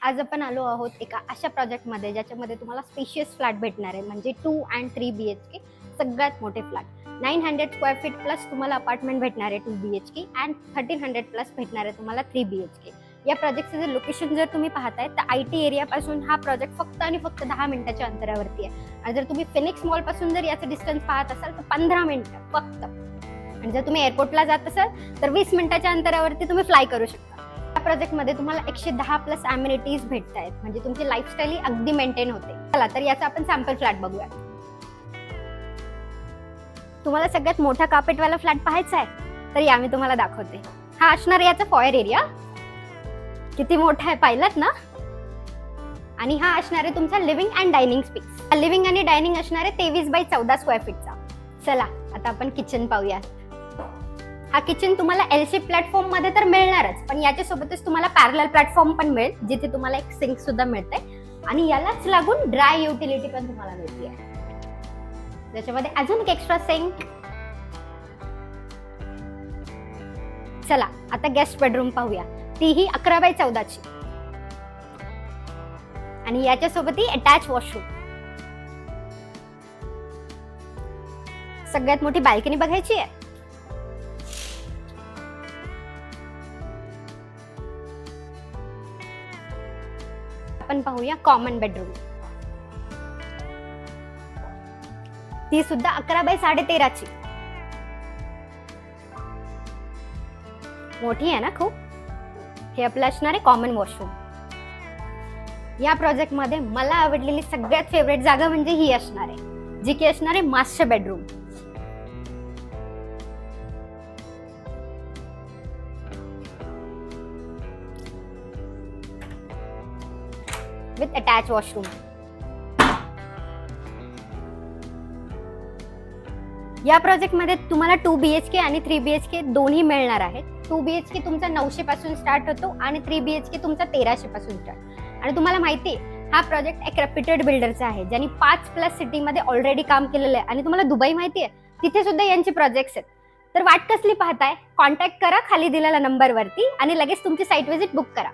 आज आपण आलो आहोत एका अशा प्रोजेक्टमध्ये ज्याच्यामध्ये तुम्हाला स्पेशियस फ्लॅट भेटणार आहे, म्हणजे 2 and 3 BHK सगळ्यात मोठे फ्लॅट. 900 स्क्वेअर फीट प्लस तुम्हाला अपार्टमेंट भेटणार आहे 2 BHK अँड 1300 प्लस भेटणार आहे तुम्हाला 3 BHK. या प्रोजेक्टचं जर लोकेशन जर तुम्ही पाहताय तर IT एरियापासून हा प्रोजेक्ट फक्त आणि फक्त 10 मिनिटाच्या अंतरावरती आहे. आणि जर तुम्ही फिनिक्स मॉल पासून जर याचं डिस्टन्स पाहत असाल तर 15 मिनिटं फक्त. आणि जर तुम्ही एअरपोर्टला जात असाल तर 20 मिनिटाच्या अंतरावरती तुम्ही फ्लाय करू शकता. या प्रोजेक्टमध्ये तुम्हाला 110 प्लस अम्युनिटीज भेटत आहेत, म्हणजे तुमची लाईफस्टाईल अगदी मेंटेन होते. चला तर याचा आपण सॅम्पल फ्लॅट बघूया. तुम्हाला सगळ्यात मोठा कार्पेटवाला फ्लॅट पाहायचा आहे तर या मी तुम्हाला दाखवते. हा असणार याचा फॉयर एरिया, किती मोठा आहे पाहिलात ना. आणि हा असणार आहे तुमचा living and dining space. Living आणि डायनिंग असणार आहे 23 बाय 14 स्क्वेअर फीटचा. चला आता आपण किचन पाहूया. हा किचन तुम्हाला LC प्लॅटफॉर्म मध्ये तर मिळणारच, पण याच्यासोबतच तुम्हाला पॅरलल प्लॅटफॉर्म पण मिळेल, जिथे तुम्हाला एक सिंक सुद्धा मिळते. आणि यालाच लागून ड्राय युटिलिटी पण तुम्हाला मिळते, ज्याच्यामध्ये अजून एक एक्स्ट्रा सिंक. चला आता गेस्ट बेडरूम पाहूया. तीही 11 बाय 14 ची आणि याच्यासोबतही अटॅच वॉशरूम. सगळ्यात मोठी बाल्कनी बघायची आहे. आपण पाहूया कॉमन बेडरूम. ती सुद्धा 11 बाय 13.5 ची. मोठी आहे ना खूप. हे आपलं असणार आहे कॉमन वॉशरूम. या प्रोजेक्ट मध्ये मला आवडलेली सगळ्यात फेवरेट जागा म्हणजे ही असणार आहे, जी की असणार आहे master bedroom. With attach washroom. या प्रोजेक्ट मध्ये तुम्हाला 2 BHK आणि 3 BHK दोन्ही मिळणार आहेत. 2 BHK तुमचा 900 पासून स्टार्ट होतो आणि 3 BHK तुमचा 1300 पासून स्टार्ट. आणि तुम्हाला माहिती आहे हा प्रोजेक्ट एक रेप्युटेड बिल्डरचा आहे, ज्यांनी 5+ सिटीमध्ये ऑलरेडी काम केलेलं आहे. आणि तुम्हाला दुबई माहिती आहे, तिथे सुद्धा यांचे प्रोजेक्ट्स आहेत. तर वाट कसली पाहताय, कॉन्टॅक्ट करा खाली दिलेल्या नंबरवरती आणि लगेच तुमची साईट व्हिजिट बुक करा.